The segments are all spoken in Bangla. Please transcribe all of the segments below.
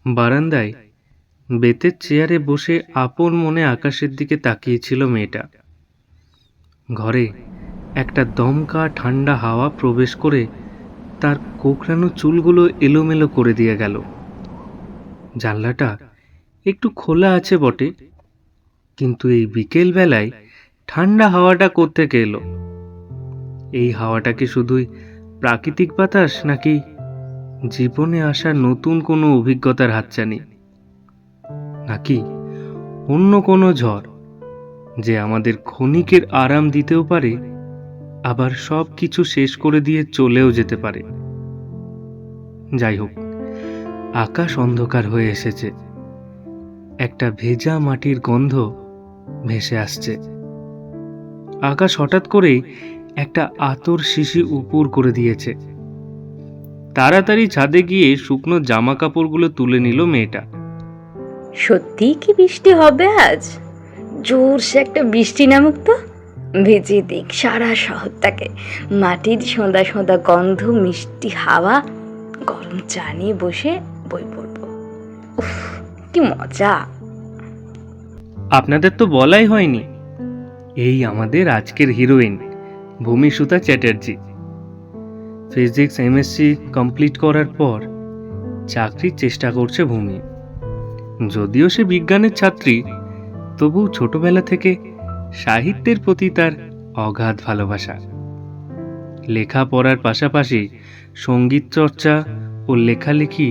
বারান্দায় বেতের চেয়ারে বসে আপন মনে আকাশের দিকে তাকিয়েছিল মেয়েটা। ঘরে একটা দমকা ঠান্ডা হাওয়া প্রবেশ করে তার কোঁকড়ানো চুলগুলো এলোমেলো করে দিয়ে গেল। জানলাটা একটু খোলা আছে বটে, কিন্তু এই বিকেল বেলায় ঠান্ডা হাওয়াটা কোত্থেকে এলো? এই হাওয়াটা কি শুধুই প্রাকৃতিক বাতাস, নাকি জীবনে আসা নতুন কোনো অভিজ্ঞতার হাতছানি, নাকি অন্য কোনো ঝড় যে আমাদের ক্ষণিকের আরাম দিতেও পারে, আবার সব কিছু শেষ করে দিয়ে চলেও যেতে পারে? যাই হোক, আকাশ অন্ধকার হয়ে এসেছে। একটা ভেজা মাটির গন্ধ ভেসে আসছে। আকাশ হঠাৎ করেই একটা আতর শিশি উপর করে দিয়েছে। তাড়াতাড়ি ছাদে গিয়ে শুকনো জামা কাপড়গুলো তুলে নিল মেয়েটা। সত্যি কি বৃষ্টি হবে আজ? জোরসে একটা বৃষ্টি নামুক তো, ভিজে দিক সারা শহরটাকে। মাটির সোঁদা সোঁদা গন্ধ, মিষ্টি হাওয়া, গরম চা নিয়ে বসে বই পড়বো। উফ, কি মজা! আপনাদের তো বলাই হয়নি, এই আমাদের আজকের heroine Bhumisuta Chatterjee. Physics MSc complete করার পর চাকরির চেষ্টা করছে ভূমি। যদিও সে বিজ্ঞানের ছাত্রী, তবু ছোটবেলা থেকে সাহিত্যের প্রতি তার অগাধ ভালোবাসা। লেখাপড়ার পাশাপাশি সঙ্গীত চর্চা ও লেখালেখি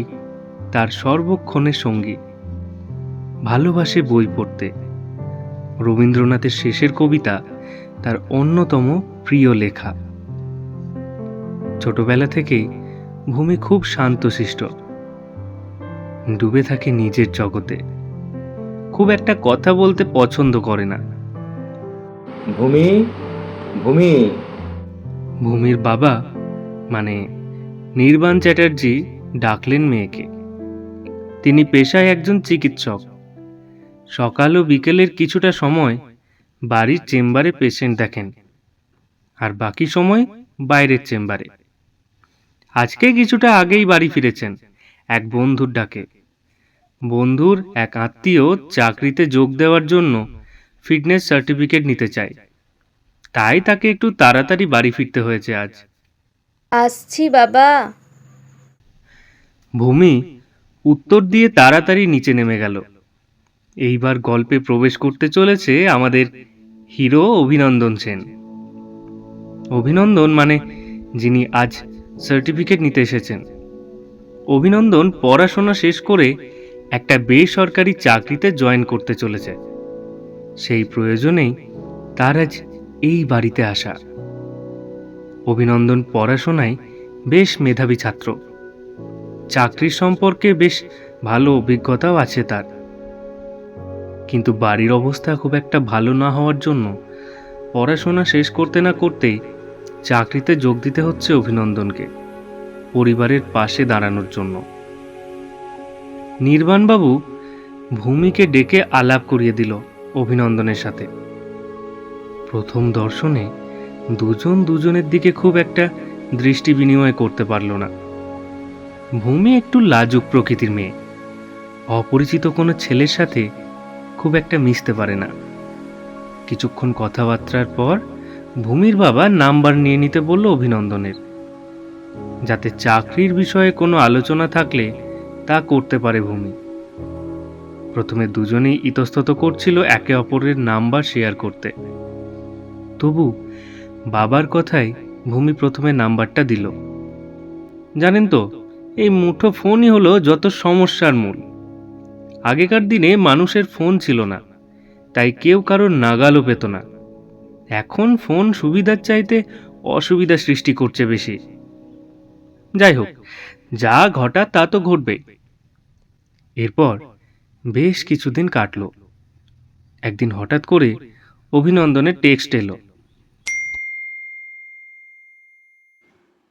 তার সর্বক্ষণের সঙ্গী। ভালোবাসে বই পড়তে। রবীন্দ্রনাথের শেষের কবিতা তার অন্যতম প্রিয় লেখা। ছোটবেলা থেকেই ভূমি খুব শান্তশিষ্ট, ডুবে থাকে নিজের জগতে, খুব একটা কথা বলতে পছন্দ করে না। ভূমি, ভূমি। ভূমির বাবা মানে নির্বাণ চ্যাটার্জি ডাকলেন মেয়েকে। তিনি পেশায় একজন চিকিৎসক। সকাল ও বিকেলের কিছুটা সময় বাড়ির চেম্বারে পেশেন্ট দেখেন, আর বাকি সময় বাইরের চেম্বারে। আজকে কিছুটা আগেই বাড়ি ফিরেছেন এক বন্ধুর ডাকে। বন্ধুর এক আত্মীয় চাকরিতে যোগ দেওয়ার জন্য ফিটনেস সার্টিফিকেট নিতে চায়, তাই তাকে একটু তাড়াতাড়ি বাড়ি ফিরতে হয়েছে আজ। আসছি বাবা। ভূমি উত্তর দিয়ে তাড়াতাড়ি নিচে নেমে গেল। এইবার গল্পে প্রবেশ করতে চলেছে আমাদের হিরো অভিনন্দন সেন। অভিনন্দন মানে যিনি আজ সার্টিফিকেট নিতে এসেছেন। অভিনন্দন পড়াশোনা শেষ করে একটা বেসরকারি চাকরিতে জয়েন করতে চলেছে। সেই প্রয়োজনেই তার আজ এই বাড়িতে আসা। অভিনন্দন পড়াশোনায় বেশ মেধাবী ছাত্র। চাকরির সম্পর্কে বেশ ভালো অভিজ্ঞতাও আছে তার। কিন্তু বাড়ির অবস্থা খুব একটা ভালো না হওয়ার জন্য পড়াশোনা শেষ করতে না করতেই চাকরিতে যোগ দিতে হচ্ছে অভিনন্দনকে, পরিবারের পাশে দাঁড়ানোর জন্য। নির্বাণবাবু ভূমিকে ডেকে আলাপ করিয়ে দিল অভিনন্দনের সাথে। প্রথম দর্শনে দুজন দুজনের দিকে খুব একটা দৃষ্টি বিনিময় করতে পারল না। ভূমি একটু লাজুক প্রকৃতির মেয়ে, অপরিচিত কোনো ছেলের সাথে খুব একটা মিশতে পারে না। কিছুক্ষণ কথাবার্তার পর ভূমির বাবা নাম্বার নিয়ে নিতে বলল অভিনন্দনের, যাতে চাকরির বিষয়ে কোনো আলোচনা থাকলে তা করতে পারে ভূমি। প্রথমে দুজনেই ইতস্তত করছিল একে অপরের নাম্বার শেয়ার করতে, তবু বাবার কথায় ভূমি প্রথমে নাম্বারটা দিল। জানেন তো, এই মুঠো ফোনই হলো যত সমস্যার মূল। আগেকার দিনে মানুষের ফোন ছিল না, তাই কেউ কারোর নাগালও পেত না। এখন ফোন সুবিধার চাইতে অসুবিধা সৃষ্টি করছে বেশি। যাই হোক, যা ঘটা তা তো ঘটবে। এরপর বেশ কিছুদিন কাটলো। একদিন হঠাৎ করে অভিনন্দনের টেক্সট এলো।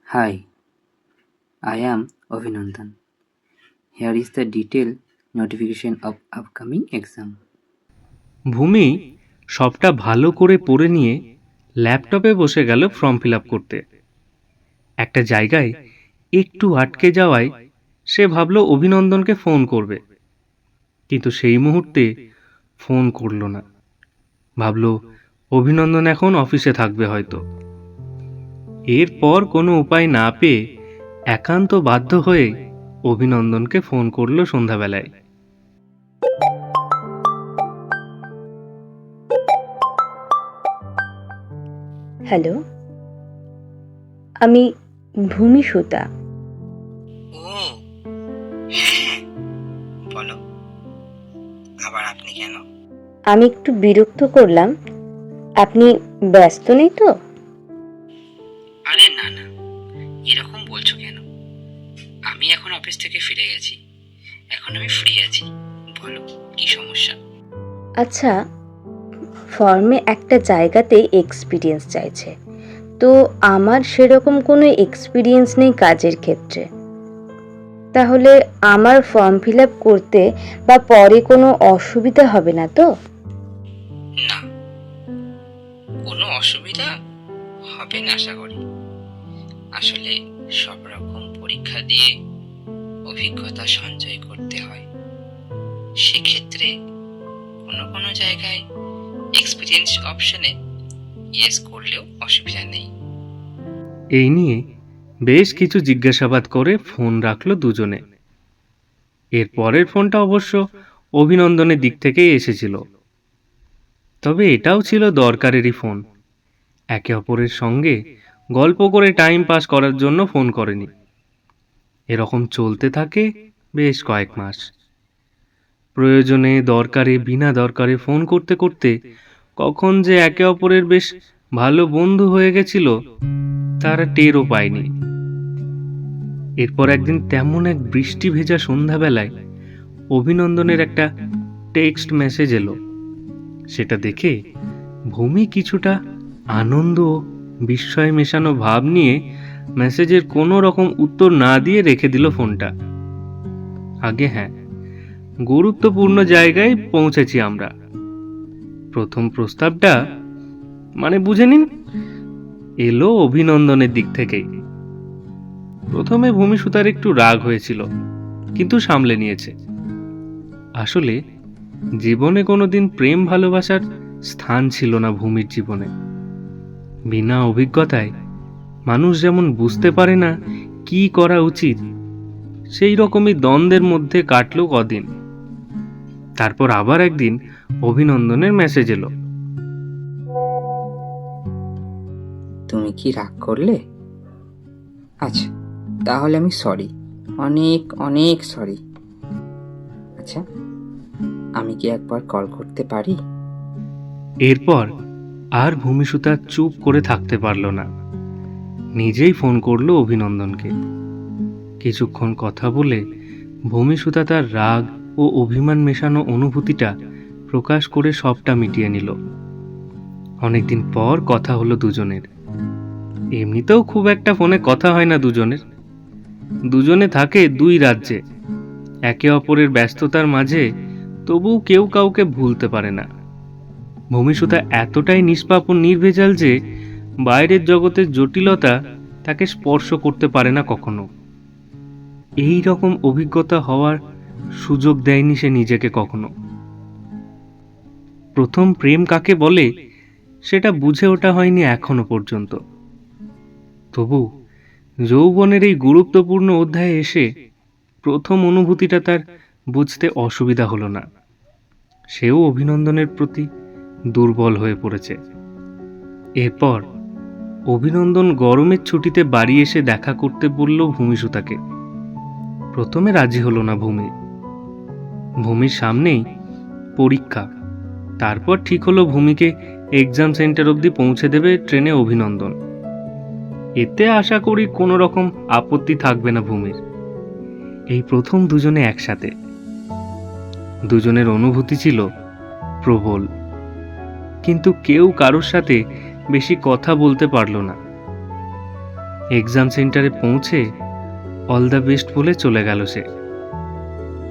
Hi, I am Abhinandan. Here is the detailed notification of upcoming exam. ভূমি সবটা ভালো করে পড়ে নিয়ে ল্যাপটপে বসে গেল ফর্ম ফিল আপ করতে। একটা জায়গায় একটু আটকে যাওয়ায় সে ভাবল অভিনন্দনকে ফোন করবে, কিন্তু সেই মুহূর্তে ফোন করলো না। ভাবল অভিনন্দন এখন অফিসে থাকবে হয়তো। এরপর কোনো উপায় না পেয়ে একান্ত বাধ্য হয়ে অভিনন্দনকে ফোন করলো সন্ধ্যাবেলায়। হ্যালো, আমি ভূমি সুতা। ও হ্যাঁ, বলো। আবার আপনি কেন? আমি একটু বিরক্ত করলাম, আপনি ব্যস্ত নেই তো? আরে না না, এরকম বলছো কেন? আমি এখন অফিস থেকে ফিরে গেছি, এখন আমি ফ্রি আছি। বলো, কি সমস্যা? আচ্ছা, ফর্মে একটা জায়গাতে এক্সপিরিয়েন্স চাইছে, তো আমার সেরকম কোনো এক্সপিরিয়েন্স নেই কাজের ক্ষেত্রে। তাহলে আমার ফর্ম ফিল আপ করতে বা পরে কোনো অসুবিধা হবে না তো? না, কোনো অসুবিধা হবে না আশা করি। আসলে সব রকম পরীক্ষা দিয়ে অভিজ্ঞতা সঞ্চয় করতে হয়। সেক্ষেত্রে কোনো কোনো জায়গায় এক্সপিরিয়েন্স অপশনে ইয়েস করলেও অসুবিধা নেই। এই নিয়ে বেশ কিছু জিজ্ঞাসাবাদ করে ফোন রাখলো দুজনে। এর পরের ফোনটা অবশ্য অভিনন্দনের দিক থেকেই এসেছিল, তবে এটাও ছিল দরকারেরই ফোন। একে অপরের সঙ্গে গল্প করে টাইম পাস করার জন্য ফোন করেনি। এরকম চলতে থাকে বেশ কয়েক মাস। প্রয়োজনে দরকারে বিনা দরকারে ফোন করতে করতে কখন যে একে অপরের বেশ ভালো বন্ধু হয়ে গেছিল তারা টেরও পায়নি। এরপর একদিন তেমন এক বৃষ্টি ভেজা সন্ধ্যাবেলায় অভিনন্দনের একটা টেক্সট মেসেজ এলো। সেটা দেখে ভূমি কিছুটা আনন্দ ও বিস্ময় মেশানো ভাব নিয়ে মেসেজের কোনো রকম উত্তর না দিয়ে রেখে দিল ফোনটা। আগে হ্যাঁ, গুরুত্বপূর্ণ জায়গায় পৌঁছেছি আমরা। প্রথম প্রস্তাবটা মানে বুঝে নিন এলো অভিনন্দনের দিক থেকেই। প্রথমে ভূমি সুতার একটু রাগ হয়েছিল, কিন্তু সামলে নিয়েছে। আসলে জীবনে কোনোদিন প্রেম ভালোবাসার স্থান ছিল না ভূমির জীবনে। বিনা অভিজ্ঞতায় মানুষ যেমন বুঝতে পারে না কি করা উচিত, সেই রকমই দ্বন্দ্বের মধ্যে কাটলো কদিন। তারপর আবার একদিন অভিনন্দনের মেসেজ এলো। তুমি কি রাগ করলে? আচ্ছা, তাহলে আমি সরি, অনেক অনেক সরি। আচ্ছা, আমি কি একবার কল করতে পারি? এরপর আর ভূমি সুতা চুপ করে থাকতে পারল না, নিজেই ফোন করলো অভিনন্দনকে। কিছুক্ষণ কথা বলে ভূমি সুতা তার রাগ ও অভিমান মেশানো অনুভূতিটা প্রকাশ করে সবটা মিটিয়ে নিল। অনেকদিন পর কথা হলো দুজনের। এমনিতেও খুব একটা ফোনে কথা হয় না দুজনের। দুজনে থাকে দুই রাজ্যে, একে অপরের ব্যস্ততার মাঝে তবু কেউ কাউকে ভুলতে পারে না। ভূমিসুতা এতটাই নিষ্পাপ ও নির্ভেজাল যে বাইরের জগতের জটিলতা তাকে স্পর্শ করতে পারে না কখনো। এই রকম অভিজ্ঞতা হওয়ার সুযোগ দেয়নি সে নিজেকে কখনো। প্রথম প্রেম কাকে বলে সেটা বুঝে ওঠা হয়নি এখনো পর্যন্ত। তবু যৌবনের এই গুরুত্বপূর্ণ অধ্যায়ে এসে প্রথম অনুভূতিটা তার বুঝতে অসুবিধা হলো না। সেও অভিনন্দনের প্রতি দুর্বল হয়ে পড়েছে। এরপর অভিনন্দন গরমের ছুটিতে বাড়ি এসে দেখা করতে বলল ভূমিসুতাকে। প্রথমে রাজি হলো না ভূমি। ভূমির সামনেই পরীক্ষা। তারপর ঠিক হলো ভূমিকে এক্সাম সেন্টার অবধি পৌঁছে দেবে ট্রেনে অভিনন্দন। এতে আশা করি কোনো রকম আপত্তি থাকবে না ভূমির। এই প্রথম দুজনে একসাথে। দুজনের অনুভূতি ছিল প্রবল, কিন্তু কেউ কারোর সাথে বেশি কথা বলতে পারল না। এক্সাম সেন্টারে পৌঁছে অল দ্য বেস্ট বলে চলে গেল সে।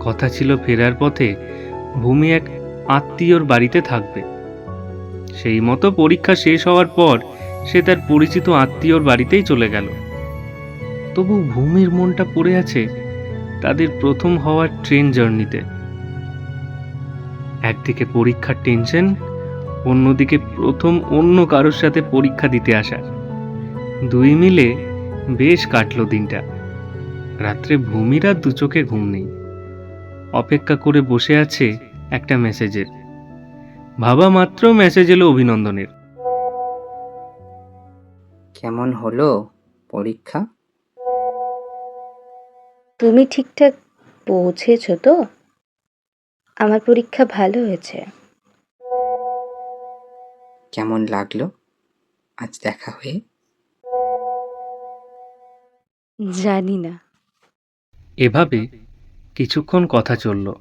কথা ছিল ফেরার পথে ভূমি এক আত্মীয়র বাড়িতে থাকবে। সেই মতো পরীক্ষা শেষ হওয়ার পর সে তার পরিচিত আত্মীয়র বাড়িতেই চলে গেল। তবু ভূমির মনটা পড়ে আছে তাদের প্রথম হওয়ার ট্রেন জার্নিতে। একদিকে পরীক্ষার টেনশন, অন্যদিকে প্রথম অন্য কারোর সাথে পরীক্ষা দিতে আসা। দুই মিলে বেশ কাটলো দিনটা। রাত্রে ভূমির আর দু চোখে ঘুম নেই, অপেক্ষা করে বসে আছে একটা মেসেজের। ভাবা মাত্র মেসেজ এলো অভিনন্দনের। কেমন হলো পরীক্ষা? তুমি ঠিকঠাক পৌঁছেছো তো? আমার পরীক্ষা ভালো হয়েছে। কেমন লাগলো আজ দেখা হয়ে? জানি না। এভাবে কিছুক্ষণ কথা চলল।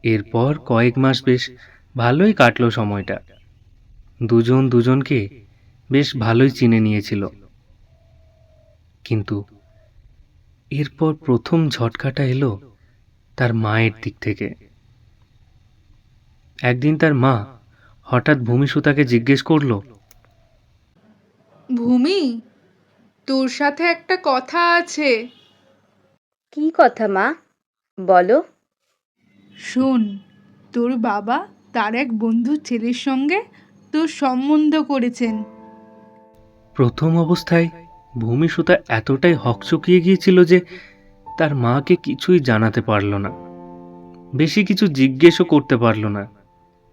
এরপর কয়েক মাস বেশ ভালোই কাটলো সময়টা। দুজন দুজনকে বেশ ভালোই চিনে নিয়েছিল। কিন্তু এরপর প্রথম ঝটকাটা এলো তার মায়ের দিক থেকে। একদিন তার মা হঠাৎ ভূমিসুতাকে জিজ্ঞেস করলো, ভূমি, তোর সাথে একটা কথা আছে। কি কথা মা, বলো। শোন, তোর বাবা তার এক বন্ধুর ছেলের সঙ্গে তোর সম্বন্ধ করেছেন। প্রথম অবস্থায় ভূমিসুতা এতটাই হকচকিয়ে গিয়েছিল যে তার মাকে কিছুই জানাতে পারল না, বেশি কিছু জিজ্ঞেসও করতে পারল না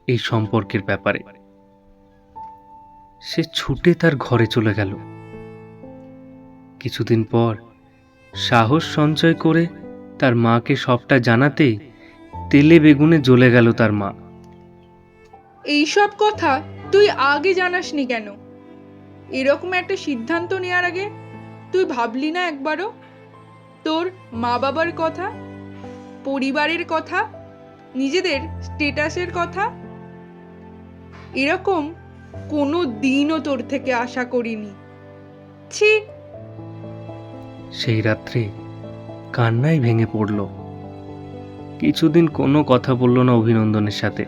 এই সম্পর্কের ব্যাপারে। সে ছুটে তার ঘরে চলে গেল। কিছুদিন পর সাহস সঞ্চয় করে তার মাকে সবটা জানাতেই তেলে বেগুনে জ্বলে গেল তার মা। এইসব কথা তুই আগে জানাসনি কেন? এরকম একটা সিদ্ধান্ত নেওয়ার আগে তুই ভাবলি না একবারও তোর মা বাবার কথা, পরিবারের কথা, নিজেদের স্টেটাসের কথা? এরকম কোনো দিনও তোর থেকে আশা করিনি। ছি! সেই রাত্রে কান্নায় ভেঙে পড়ল। কিছুদিন কোনো কথা বলল না অভিনন্দনের সাথে।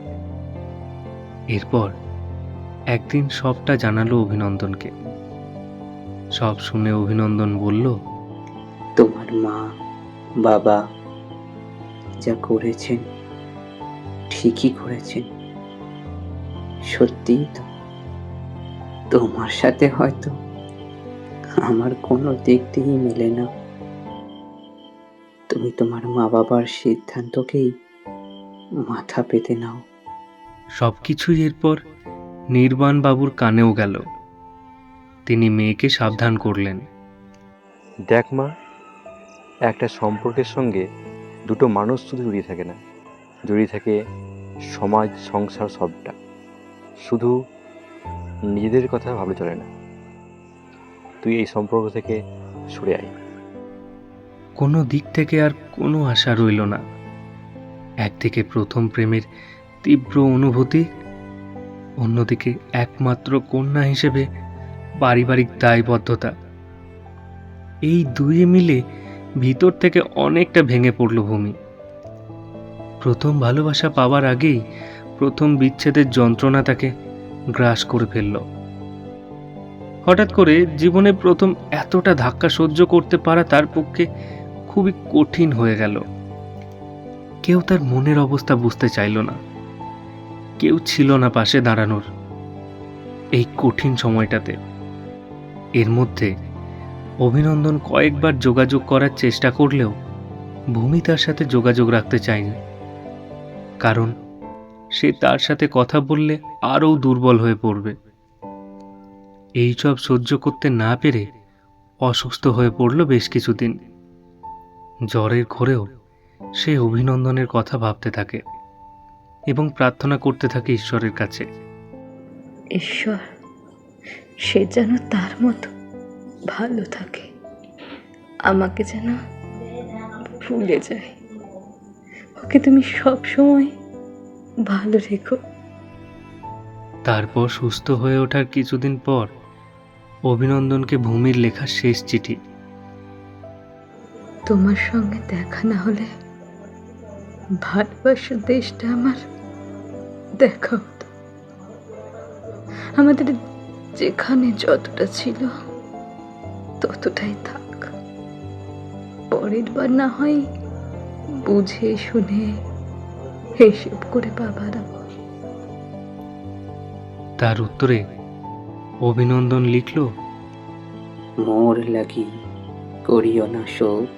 এরপর একদিন সবটা জানালো অভিনন্দনকে। সব শুনে অভিনন্দন বলল, তোমার মা বাবা যা করেছেন ঠিকই করেছেন। সত্যিই তো তোমার সাথে হয়তো আমার কোনো দিক দিয়েই মেলে না। তুমি তোমার মা বাবার সিদ্ধান্তকেই মাথা পেতে নাও। সবকিছুই এরপর নির্বাণ বাবুর কানেও গেল। তিনি মেয়েকে সাবধান করলেন। দেখ মা, একটা সম্পর্কের সঙ্গে দুটো মানুষ শুধু জড়িয়ে থাকে না, জড়িয়ে থাকে সমাজ, সংসার, সবটা। শুধু নিজেদের কথা ভাবলে চলে না। তুই এই সম্পর্ক থেকে সরে আয়। কোনো দিক থেকে আর কোনো আশা রইল না। একদিকে প্রথম প্রেমের তীব্র অনুভূতি, অন্যদিকে একমাত্র কন্যা হিসেবে পারিবারিক দায়বদ্ধতা। এই দুয়ে মিলে ভিতর থেকে অনেকটা ভেঙে পড়ল ভূমি। প্রথম ভালোবাসা পাওয়ার আগেই প্রথম বিচ্ছেদের যন্ত্রণা তাকে গ্রাস করে ফেলল। হঠাৎ করে জীবনে প্রথম এতটা ধাক্কা সহ্য করতে পারা তার পক্ষে খুবই কঠিন হয়ে গেল। কেউ তার মনের অবস্থা বুঝতে চাইল না, কেউ ছিল না পাশে দাঁড়ানোর এই কঠিন সময়টাতে। এর মধ্যে অভিনন্দন কয়েকবার যোগাযোগ করার চেষ্টা করলেও ভূমি তার সাথে যোগাযোগ রাখতে চায়নি, কারণ সে তার সাথে কথা বললে আরও দুর্বল হয়ে পড়বে। এইসব সহ্য করতে না পেরে অসুস্থ হয়ে পড়ল বেশ কিছুদিন। জ্বরের ঘোরেও সে অভিনন্দনের কথা ভাবতে থাকে এবং প্রার্থনা করতে থাকে ঈশ্বরের কাছে। ঈশ্বর, সে যেন তার মতো ভালো থাকে, আমাকে যেন ভুলে যায়। ওকে তুমি সব সময় ভালো রেখো। তারপর সুস্থ হয়ে ওঠার কিছুদিন পর অভিনন্দনকে ভূমির লেখা শেষ চিঠি। তোমার সঙ্গে দেখা না হলে ভারতবর্ষের দেশটা আমার দেখা হতো। আমাদের যেখানে যতটা ছিল ততটাই থাক। পরের বার না হয় বুঝে শুনে এসব করে বাবা দেব। তার উত্তরে অভিনন্দন লিখল, মোর লাগি করিও না শোক,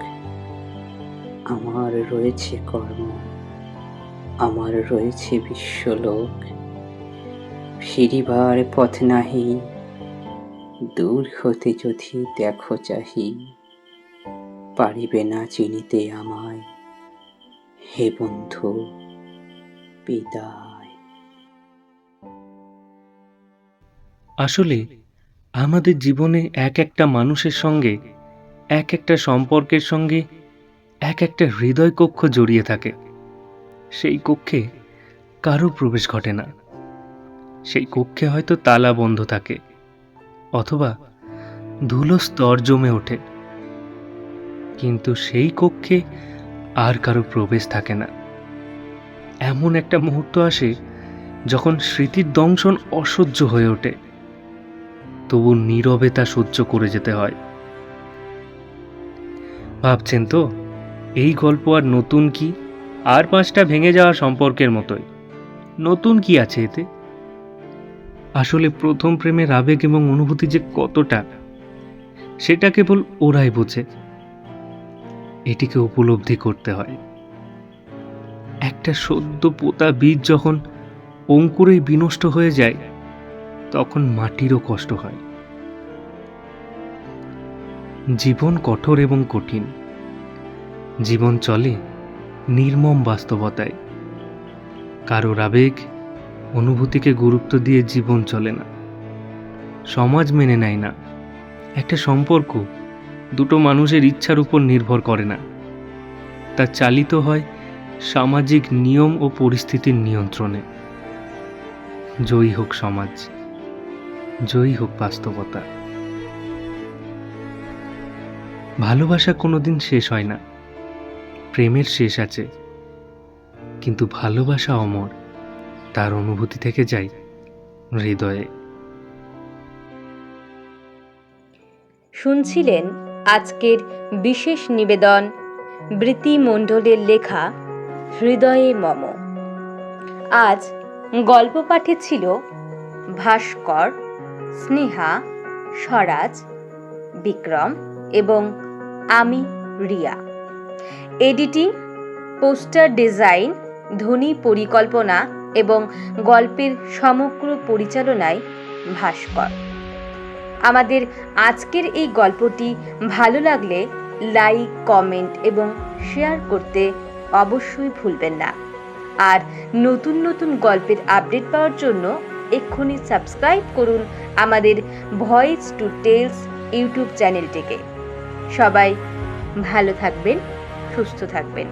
আমার রয়েছে কর্ম, আমার রয়েছে বিশ্বলোক, ফিরিবার পথ নাহি, দূর হতে যদি দেখো চাহি, পারিবে না চিনিতে আমায়, হে বন্ধু বিদায়। আসলে আমাদের জীবনে এক একটা মানুষের সঙ্গে, এক একটা সম্পর্কের সঙ্গে এক একটা হৃদয় কক্ষ জড়িয়ে থাকে। সেই কক্ষে কারো প্রবেশ ঘটে না, সেই কক্ষে হয়তো তালা বন্ধ থাকে, অথবা ধুলো স্তর জমে ওঠে, কিন্তু সেই কক্ষে আর কারো প্রবেশ থাকে না। এমন একটা মুহূর্ত আসে যখন স্মৃতির দংশন অসহ্য হয়ে ওঠে, তবু নীরবে তা সহ্য করে যেতে হয়। ভাবছেন তো, এই গল্প আর নতুন কি? আর 5টা ভেঙে যাওয়া সম্পর্কের মতোই। নতুন কি আছে এতে? আসলে প্রথম প্রেমের আবেগ এবং অনুভূতি যে কতটা, সেটা কেবল ওরাই বোঝে। এটিকে উপলব্ধি করতে হয়। একটা সদ্য পোতা বীজ যখন অঙ্কুরেই বিনষ্ট হয়ে যায়, তখন মাটিরও কষ্ট হয়। জীবন কঠোর এবং কঠিন। জীবন চলে নির্মম বাস্তবতায়। কারোর আবেগ অনুভূতিকে গুরুত্ব দিয়ে জীবন চলে না, সমাজ মেনে নেয় না। একটা সম্পর্ক দুটো মানুষের ইচ্ছার উপর নির্ভর করে না, তা চালিত হয় সামাজিক নিয়ম ও পরিস্থিতির নিয়ন্ত্রণে। জয়ী হোক সমাজ, জয়ী হোক বাস্তবতা। ভালোবাসা কোনোদিন শেষ হয় না, প্রেমের শেষ আছে, কিন্তু ভালোবাসা অমর, তার অনুভূতি থেকে যায় হৃদয়ে। শুনছিলেন আজকের বিশেষ নিবেদন বৃতি মণ্ডলের লেখা হৃদয়ে মম। আজ গল্প পাঠে ছিল ভাস্কর, স্নেহা, স্বরাজ, বিক্রম এবং আমি রিয়া। এডিটিং, পোস্টার ডিজাইন, ধ্বনি পরিকল্পনা এবং গল্পের সমগ্র পরিচালনায় ভাস্কর। আমাদের আজকের এই গল্পটি ভালো লাগলে লাইক, কমেন্ট এবং শেয়ার করতে অবশ্যই ভুলবেন না। আর নতুন নতুন গল্পের আপডেট পাওয়ার জন্য এক্ষুনি সাবস্ক্রাইব করুন আমাদের ভয়েস টু টেলস ইউটিউব চ্যানেলটিকে। সবাই ভালো থাকবেন, সুস্থ থাকবেন।